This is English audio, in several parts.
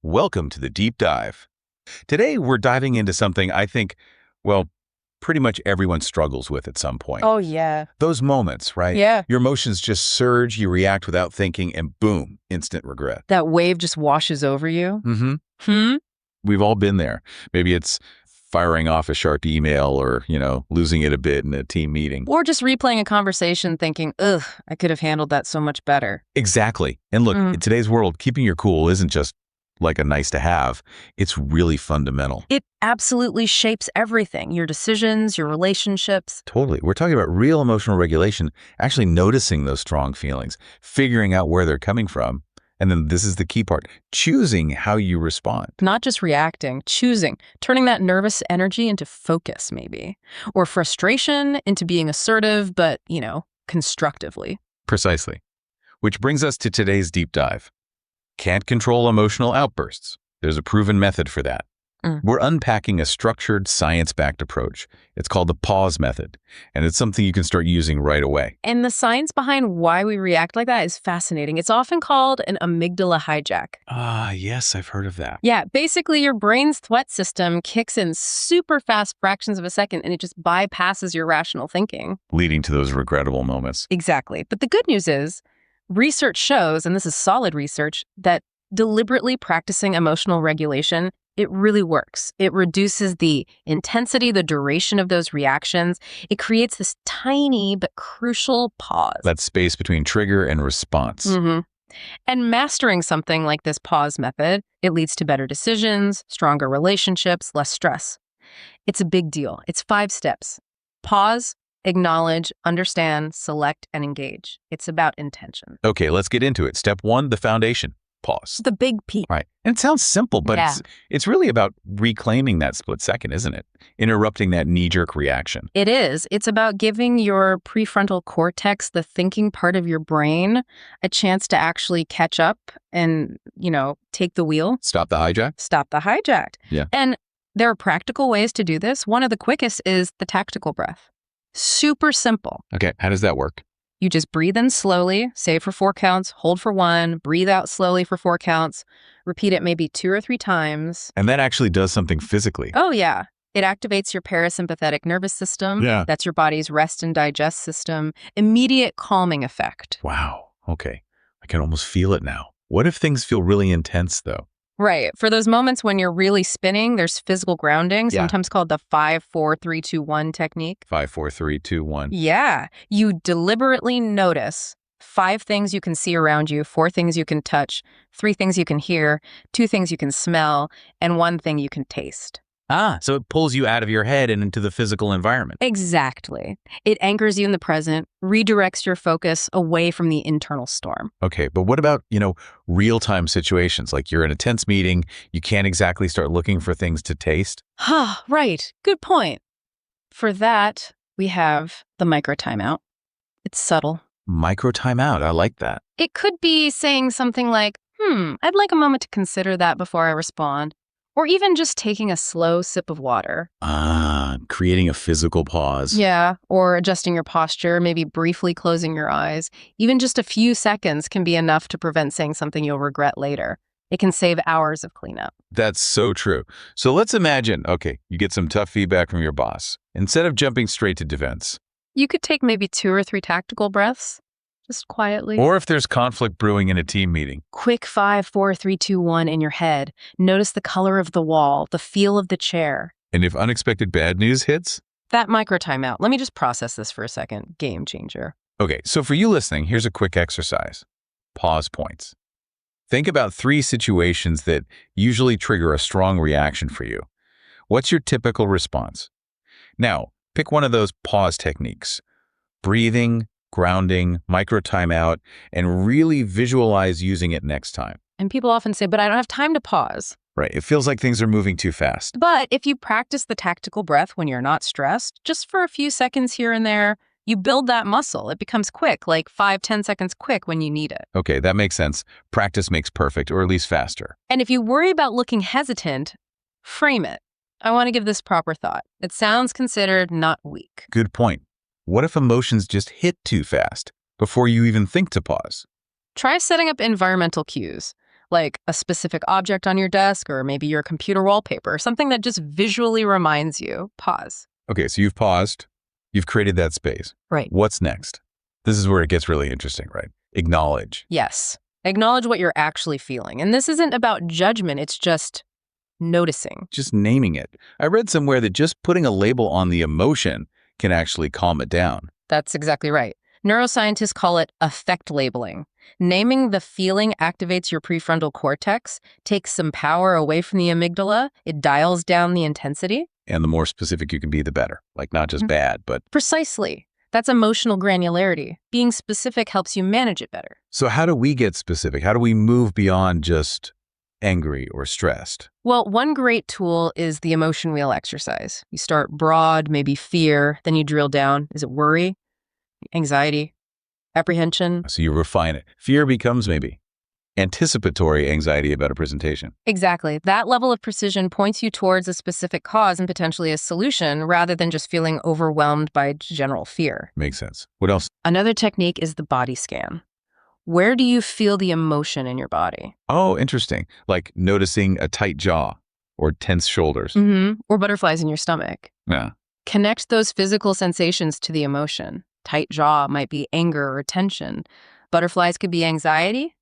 Welcome to the deep dive. Today, we're diving into something I think, well, pretty much everyone struggles with at some point. Oh, yeah. Those moments, right? Yeah. Your emotions just surge, you react without thinking, and boom, instant regret. That wave just washes over you. Mm-hmm. We've all been there. Maybe it's firing off a sharp email or, losing it a bit in a team meeting. Or just replaying a conversation thinking, ugh, I could have handled that so much better. Exactly. And look, in today's world, keeping your cool isn't just like a nice to have. It's really fundamental. It absolutely shapes everything, your decisions, your relationships. Totally. We're talking about real emotional regulation, actually noticing those strong feelings, figuring out where they're coming from. And then this is the key part, choosing how you respond. Not just reacting, choosing, turning that nervous energy into focus, maybe. Or frustration into being assertive, but, constructively. Precisely. Which brings us to today's deep dive. Can't control emotional outbursts. There's a proven method for that. We're unpacking a structured, science-backed approach. It's called the pause method, and it's something you can start using right away. And the science behind why we react like that is fascinating. It's often called an amygdala hijack. Ah, yes, I've heard of that. Yeah, basically your brain's threat system kicks in super fast fractions of a second, and it just bypasses your rational thinking. Leading to those regrettable moments. Exactly. But the good news is, research shows, and this is solid research, that deliberately practicing emotional regulation, it really works. It reduces the intensity, the duration of those reactions. It creates this tiny but crucial pause. That space between trigger and response. And mastering something like this pause method, it leads to better decisions, stronger relationships, less stress. It's a big deal. It's 5 steps. Pause, acknowledge, understand, select, and engage. It's about intention. Okay, let's get into it. Step 1, the foundation. Pause. The big P. Right. And it sounds simple, but Yeah. it's really about reclaiming that split second, isn't it? Interrupting that knee-jerk reaction. It is. It's about giving your prefrontal cortex, the thinking part of your brain, a chance to actually catch up and, take the wheel. Stop the hijack? Stop the hijack. Yeah. And there are practical ways to do this. One of the quickest is the tactical breath. Super simple. Okay, how does that work? You just breathe in slowly, say for 4 counts, hold for 1, breathe out slowly for 4 counts, repeat it maybe 2 or 3 times. And that actually does something physically. Oh, yeah. It activates your parasympathetic nervous system. Yeah. That's your body's rest and digest system. Immediate calming effect. Wow. Okay. I can almost feel it now. What if things feel really intense, though? Right. For those moments when you're really spinning, there's physical grounding, Yeah. sometimes called the 5, 4, 3, 2, 1 technique. 5, 4, 3, 2, 1. Yeah. You deliberately notice 5 things you can see around you, 4 things you can touch, 3 things you can hear, 2 things you can smell, and 1 thing you can taste. So it pulls you out of your head and into the physical environment. Exactly. It anchors you in the present, redirects your focus away from the internal storm. Okay, but what about, real-time situations? Like you're in a tense meeting, you can't exactly start looking for things to taste. Right. Good point. For that, we have the micro timeout. It's subtle. Micro timeout, I like that. It could be saying something like, I'd like a moment to consider that before I respond. Or even just taking a slow sip of water. Creating a physical pause. Yeah, or adjusting your posture, maybe briefly closing your eyes. Even just a few seconds can be enough to prevent saying something you'll regret later. It can save hours of cleanup. That's so true. So let's imagine, you get some tough feedback from your boss. Instead of jumping straight to defense. You could take maybe 2 or 3 tactical breaths, just quietly. Or if there's conflict brewing in a team meeting. Quick 5, 4, 3, 2, 1 in your head. Notice the color of the wall, the feel of the chair. And if unexpected bad news hits? That micro timeout. Let me just process this for a second. Game changer. Okay, so for you listening, here's a quick exercise. Pause points. Think about 3 situations that usually trigger a strong reaction for you. What's your typical response? Now, pick one of those pause techniques. Breathing, grounding, micro timeout, and really visualize using it next time. And people often say, but I don't have time to pause. Right, it feels like things are moving too fast. But if you practice the tactical breath when you're not stressed, just for a few seconds here and there, you build that muscle. It becomes quick, like 5, 10 seconds quick when you need it. Okay, that makes sense. Practice makes perfect, or at least faster. And if you worry about looking hesitant, frame it. I want to give this proper thought. It sounds considered, not weak. Good point. What if emotions just hit too fast before you even think to pause? Try setting up environmental cues, like a specific object on your desk or maybe your computer wallpaper, something that just visually reminds you. Pause. Okay, so you've paused. You've created that space. Right. What's next? This is where it gets really interesting, right? Acknowledge. Yes. Acknowledge what you're actually feeling. And this isn't about judgment, it's just noticing. Just naming it. I read somewhere that just putting a label on the emotion can actually calm it down. That's exactly right. Neuroscientists call it affect labeling. Naming the feeling activates your prefrontal cortex, takes some power away from the amygdala, it dials down the intensity. And the more specific you can be, the better. Like not just bad, but... Precisely. That's emotional granularity. Being specific helps you manage it better. So how do we get specific? How do we move beyond just angry or stressed? Well, one great tool is the emotion wheel exercise. You start broad, maybe fear, then you drill down. Is it worry, anxiety, apprehension? So you refine it. Fear becomes maybe anticipatory anxiety about a presentation. Exactly. That level of precision points you towards a specific cause and potentially a solution rather than just feeling overwhelmed by general fear. Makes sense. What else? Another technique is the body scan. Where do you feel the emotion in your body? Oh, interesting. Like noticing a tight jaw or tense shoulders. Or butterflies in your stomach. Yeah. Connect those physical sensations to the emotion. Tight jaw might be anger or tension. Butterflies could be anxiety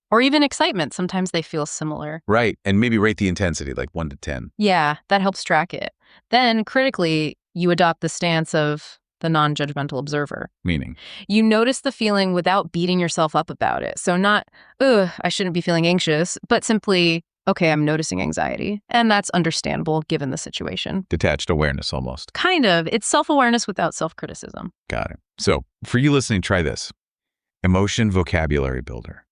or even excitement. Sometimes they feel similar. Right. And maybe rate the intensity, like 1 to 10. Yeah, that helps track it. Then, critically, you adopt the stance of the non-judgmental observer. Meaning? You notice the feeling without beating yourself up about it. So not, ugh, I shouldn't be feeling anxious, but simply, okay, I'm noticing anxiety. And that's understandable given the situation. Detached awareness almost. Kind of. It's self-awareness without self-criticism. Got it. So for you listening, try this. Emotion vocabulary builder.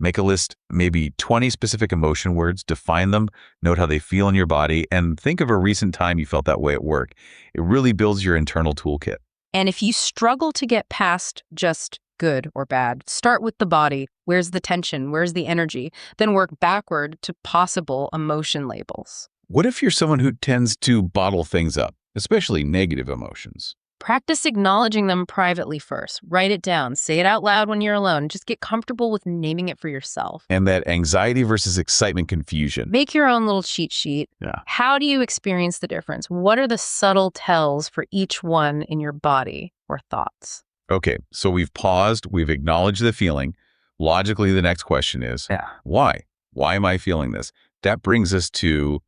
Make a list, maybe 20 specific emotion words, define them, note how they feel in your body, and think of a recent time you felt that way at work. It really builds your internal toolkit. And if you struggle to get past just good or bad, start with the body. Where's the tension? Where's the energy? Then work backward to possible emotion labels. What if you're someone who tends to bottle things up, especially negative emotions? Practice acknowledging them privately first. Write it down. Say it out loud when you're alone. Just get comfortable with naming it for yourself. And that anxiety versus excitement confusion. Make your own little cheat sheet. Yeah. How do you experience the difference? What are the subtle tells for each one in your body or thoughts? Okay, so we've paused, we've acknowledged the feeling. Logically, the next question is, why? Why am I feeling this? That brings us to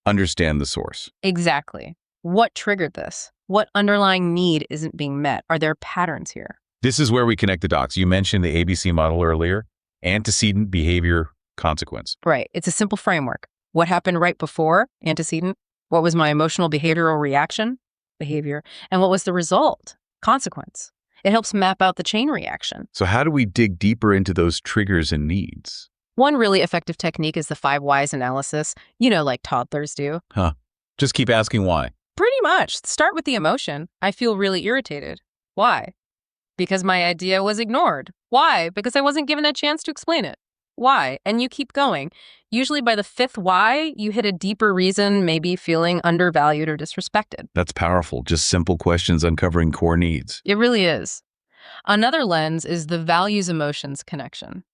understand the source. Exactly. What triggered this? What underlying need isn't being met? Are there patterns here? This is where we connect the dots. You mentioned the ABC model earlier, antecedent, behavior, consequence. Right. It's a simple framework. What happened right before, antecedent? What was my emotional behavioral reaction, behavior? And what was the result, consequence? It helps map out the chain reaction. So how do we dig deeper into those triggers and needs? One really effective technique is the 5 whys analysis, like toddlers do. Just keep asking why. Pretty much. Start with the emotion. I feel really irritated. Why? Because my idea was ignored. Why? Because I wasn't given a chance to explain it. Why? And you keep going. Usually by the 5th why, you hit a deeper reason, maybe feeling undervalued or disrespected. That's powerful. Just simple questions uncovering core needs. It really is. Another lens is the values-emotions connection.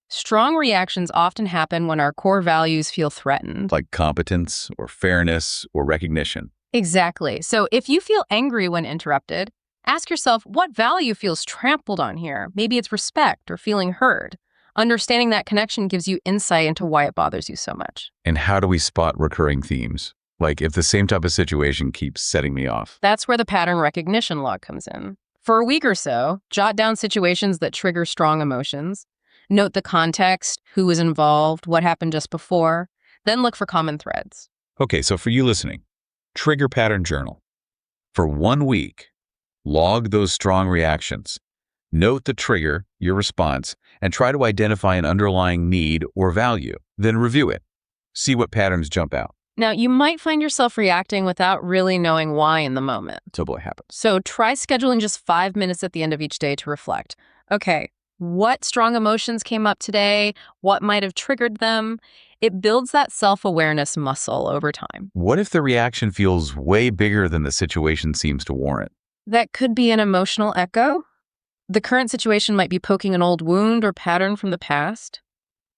Strong reactions often happen when our core values feel threatened. Like competence or fairness or recognition. Exactly. So if you feel angry when interrupted, ask yourself what value feels trampled on here. Maybe it's respect or feeling heard. Understanding that connection gives you insight into why it bothers you so much. And how do we spot recurring themes? Like if the same type of situation keeps setting me off. That's where the pattern recognition log comes in. For a week or so, jot down situations that trigger strong emotions. Note the context, who was involved, what happened just before. Then look for common threads. Okay, so for you listening, trigger pattern journal. For 1 week, log those strong reactions. Note the trigger, your response, and try to identify an underlying need or value. Then review it. See what patterns jump out. Now, you might find yourself reacting without really knowing why in the moment. Totally happens. So try scheduling just 5 minutes at the end of each day to reflect. Okay, what strong emotions came up today? What might have triggered them? It builds that self-awareness muscle over time. What if the reaction feels way bigger than the situation seems to warrant? That could be an emotional echo. The current situation might be poking an old wound or pattern from the past.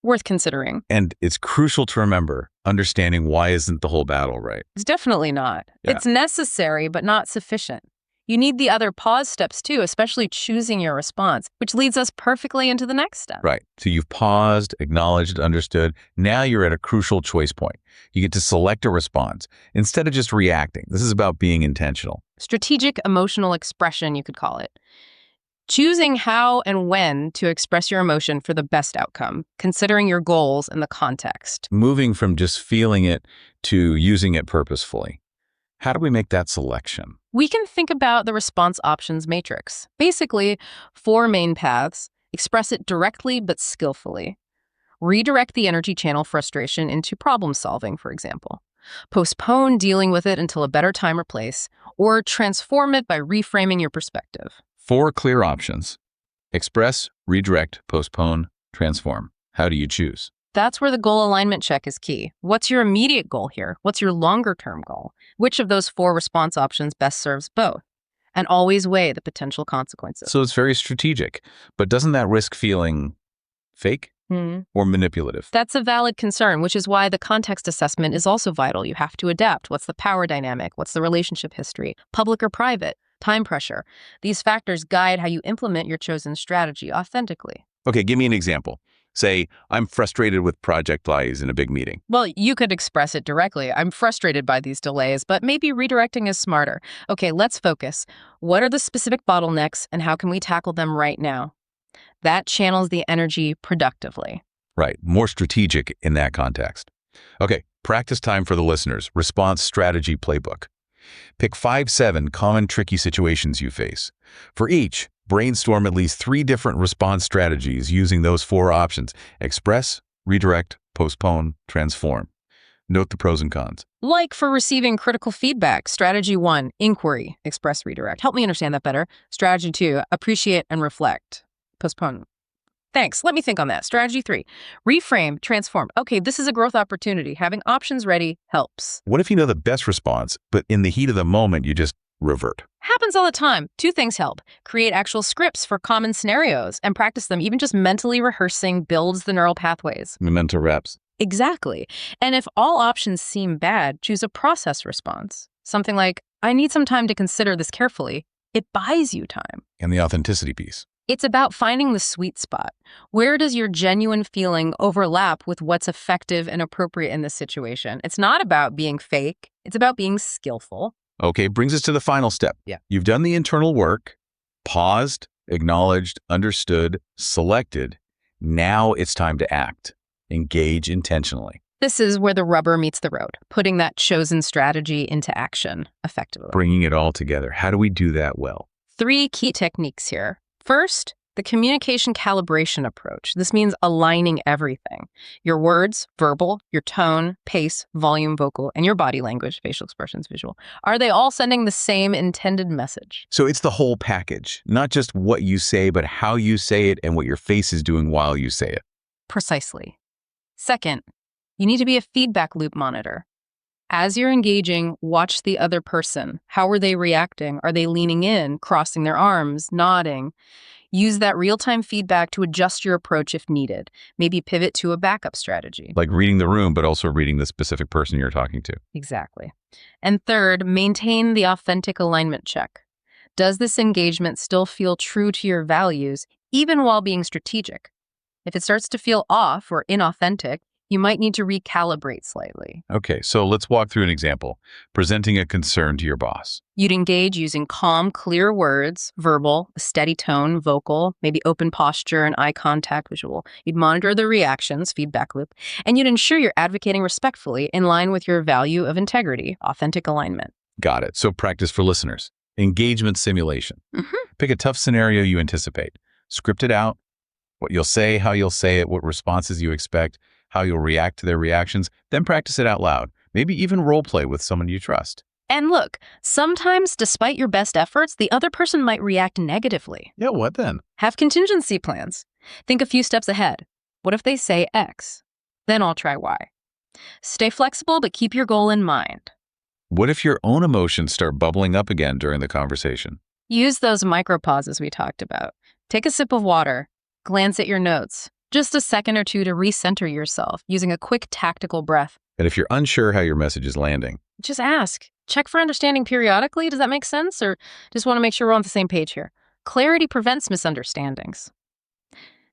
Worth considering. And it's crucial to remember, understanding why isn't the whole battle, right? It's definitely not. Yeah. It's necessary, but not sufficient. You need the other pause steps too, especially choosing your response, which leads us perfectly into the next step. Right. So you've paused, acknowledged, understood. Now you're at a crucial choice point. You get to select a response instead of just reacting. This is about being intentional. Strategic emotional expression, you could call it. Choosing how and when to express your emotion for the best outcome, considering your goals and the context. Moving from just feeling it to using it purposefully. How do we make that selection? We can think about the response options matrix. Basically, 4 main paths. Express it directly but skillfully. Redirect the energy channel frustration into problem solving, for example. Postpone dealing with it until a better time or place, or transform it by reframing your perspective. 4 clear options. Express, redirect, postpone, transform. How do you choose? That's where the goal alignment check is key. What's your immediate goal here? What's your longer-term goal? Which of those 4 response options best serves both? And always weigh the potential consequences. So it's very strategic, but doesn't that risk feeling fake or manipulative? That's a valid concern, which is why the context assessment is also vital. You have to adapt. What's the power dynamic? What's the relationship history? Public or private? Time pressure. These factors guide how you implement your chosen strategy authentically. Okay, give me an example. Say, I'm frustrated with project delays in a big meeting. Well, you could express it directly. I'm frustrated by these delays, but maybe redirecting is smarter. Okay, let's focus. What are the specific bottlenecks and how can we tackle them right now? That channels the energy productively. Right, more strategic in that context. Okay, practice time for the listeners. Response strategy playbook. Pick 5-7 common tricky situations you face. For each, brainstorm at least 3 different response strategies using those 4 options: express, redirect, postpone, transform. Note the pros and cons. Like for receiving critical feedback, strategy 1, inquiry, express, redirect. Help me understand that better. Strategy 2, appreciate and reflect, postpone. Thanks. Let me think on that. Strategy 3, reframe, transform. Okay, this is a growth opportunity. Having options ready helps. What if you know the best response, but in the heat of the moment, you just revert? Happens all the time. 2 things help. Create actual scripts for common scenarios and practice them. Even just mentally rehearsing builds the neural pathways. Mental reps. Exactly. And if all options seem bad, choose a process response. Something like, I need some time to consider this carefully. It buys you time. And the authenticity piece. It's about finding the sweet spot. Where does your genuine feeling overlap with what's effective and appropriate in this situation? It's not about being fake. It's about being skillful. Okay, brings us to the final step. Yeah. You've done the internal work, paused, acknowledged, understood, selected. Now it's time to act. Engage intentionally. This is where the rubber meets the road, putting that chosen strategy into action effectively. Bringing it all together. How do we do that well? 3 key techniques here. First, the communication calibration approach. This means aligning everything. Your words, verbal, your tone, pace, volume, vocal, and your body language, facial expressions, visual. Are they all sending the same intended message? So it's the whole package, not just what you say, but how you say it and what your face is doing while you say it. Precisely. Second, you need to be a feedback loop monitor. As you're engaging, watch the other person. How are they reacting? Are they leaning in, crossing their arms, nodding? Use that real-time feedback to adjust your approach if needed. Maybe pivot to a backup strategy. Like reading the room, but also reading the specific person you're talking to. Exactly. And third, maintain the authentic alignment check. Does this engagement still feel true to your values, even while being strategic? If it starts to feel off or inauthentic, you might need to recalibrate slightly. Okay, so let's walk through an example. Presenting a concern to your boss. You'd engage using calm, clear words, verbal, a steady tone, vocal, maybe open posture and eye contact, visual. You'd monitor the reactions, feedback loop, and you'd ensure you're advocating respectfully in line with your value of integrity, authentic alignment. Got it. So practice for listeners. Engagement simulation. Pick a tough scenario you anticipate. Script it out. What you'll say, how you'll say it, what responses you expect, how you'll react to their reactions, then practice it out loud. Maybe even role play with someone you trust. And look, sometimes, despite your best efforts, the other person might react negatively. Yeah, what then? Have contingency plans. Think a few steps ahead. What if they say X? Then I'll try Y. Stay flexible, but keep your goal in mind. What if your own emotions start bubbling up again during the conversation? Use those micro pauses we talked about. Take a sip of water. Glance at your notes. Just a second or two to recenter yourself using a quick tactical breath. And if you're unsure how your message is landing, Just ask. Check for understanding periodically. Does that make sense? Or just want to make sure we're on the same page here? Clarity prevents misunderstandings.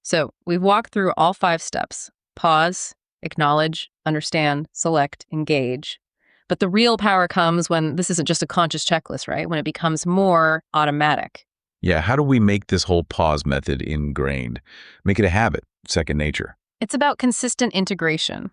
So we've walked through all 5 steps: pause, acknowledge, understand, select, engage. But the real power comes when this isn't just a conscious checklist, right? When it becomes more automatic. yeah, how do we make this whole pause method ingrained? Make it a habit, second nature. It's about consistent integration.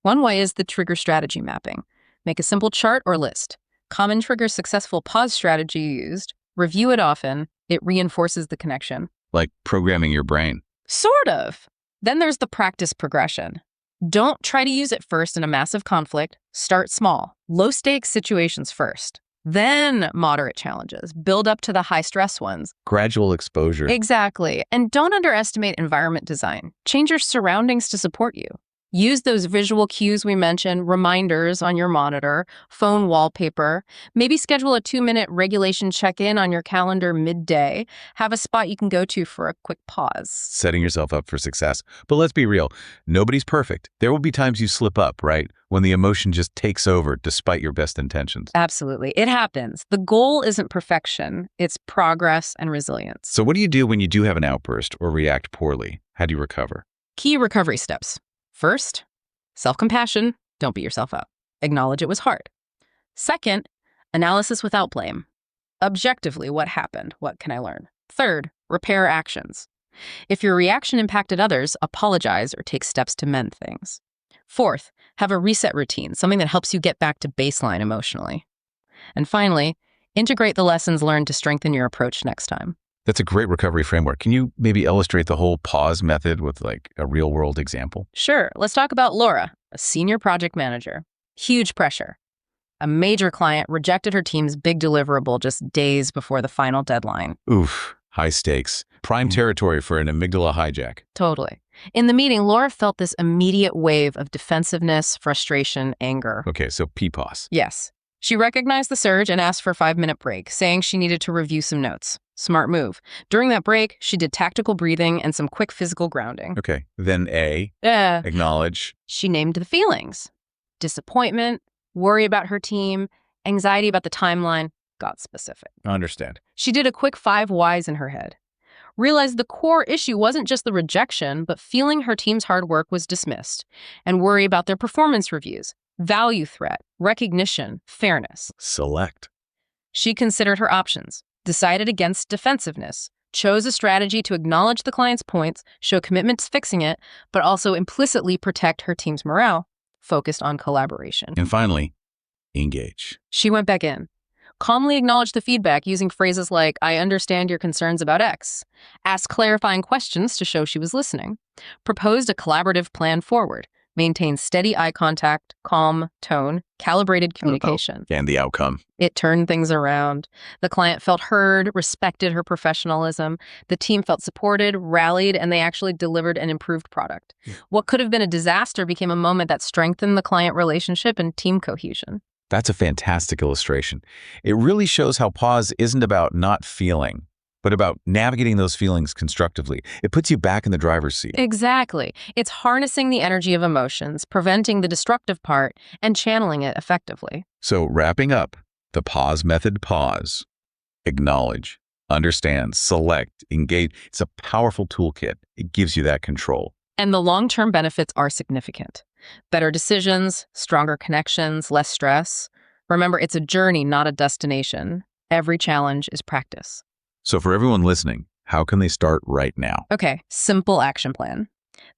One way is the trigger strategy mapping. Make a simple chart or list. Common trigger, successful pause strategy used. Review it often. It reinforces the connection. Like programming your brain. Sort of. Then there's the practice progression. Don't try to use it first in a massive conflict. Start small. Low-stakes situations first. Then moderate challenges. Build up to the high-stress ones. Gradual exposure. Exactly. And don't underestimate environment design. Change your surroundings to support you. Use those visual cues we mentioned, reminders on your monitor, phone wallpaper. Maybe schedule a 2-minute regulation check-in on your calendar midday. Have a spot you can go to for a quick pause. Setting yourself up for success. But let's be real. Nobody's perfect. There will be times you slip up, right? When the emotion just takes over despite your best intentions. Absolutely. It happens. The goal isn't perfection. It's progress and resilience. So what do you do when you do have an outburst or react poorly? How do you recover? Key recovery steps. First, self-compassion. Don't beat yourself up. Acknowledge it was hard. Second, analysis without blame. Objectively, what happened? What can I learn? Third, repair actions. If your reaction impacted others, apologize or take steps to mend things. Fourth, have a reset routine, something that helps you get back to baseline emotionally. And finally, integrate the lessons learned to strengthen your approach next time. That's a great recovery framework. Can you maybe illustrate the whole pause method with like a real world example? Sure, let's talk about Laura, a senior project manager. Huge pressure. A major client rejected her team's big deliverable just days before the final deadline. Oof, high stakes. Prime territory for an amygdala hijack. Totally. In the meeting, Laura felt this immediate wave of defensiveness, frustration, anger. Okay, so PPOS. Yes. She recognized the surge and asked for a 5-minute break, saying she needed to review some notes. Smart move. During that break, she did tactical breathing and some quick physical grounding. Okay, then A, Yeah. acknowledge. She named the feelings: disappointment, worry about her team, anxiety about the timeline. Got specific. Understand. She did a quick 5 whys in her head. Realized the core issue wasn't just the rejection, but feeling her team's hard work was dismissed, and worry about their performance reviews, value threat, recognition, fairness. Select. She considered her options, decided against defensiveness, chose a strategy to acknowledge the client's points, show commitment to fixing it, but also implicitly protect her team's morale, focused on collaboration. And finally, engage. She went back in, calmly acknowledged the feedback using phrases like, "I understand your concerns about X," asked clarifying questions to show she was listening, proposed a collaborative plan forward, maintained steady eye contact, calm tone, calibrated communication. And the outcome. It turned things around. The client felt heard, respected her professionalism. The team felt supported, rallied, and they actually delivered an improved product. What could have been a disaster became a moment that strengthened the client relationship and team cohesion. That's a fantastic illustration. It really shows how pause isn't about not feeling, but about navigating those feelings constructively. It puts you back in the driver's seat. Exactly. It's harnessing the energy of emotions, preventing the destructive part, and channeling it effectively. So wrapping up, the pause method: pause, acknowledge, understand, select, engage. It's a powerful toolkit. It gives you that control. And the long-term benefits are significant. Better decisions, stronger connections, less stress. Remember, it's a journey, not a destination. Every challenge is practice. So for everyone listening, how can they start right now? Okay, simple action plan.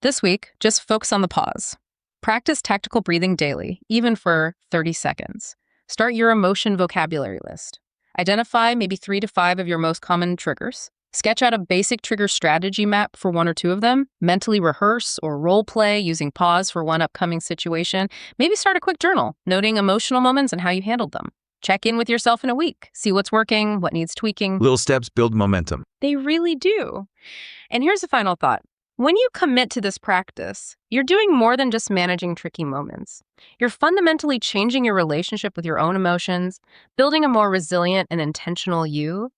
This week, just focus on the pause. Practice tactical breathing daily, even for 30 seconds. Start your emotion vocabulary list. Identify maybe 3 to 5 of your most common triggers. Sketch out a basic trigger strategy map for 1 or 2 of them. Mentally rehearse or role play using pause for one upcoming situation. Maybe start a quick journal, noting emotional moments and how you handled them. Check in with yourself in a week. See what's working, what needs tweaking. Little steps build momentum. They really do. And here's a final thought. When you commit to this practice, you're doing more than just managing tricky moments. You're fundamentally changing your relationship with your own emotions, building a more resilient and intentional you.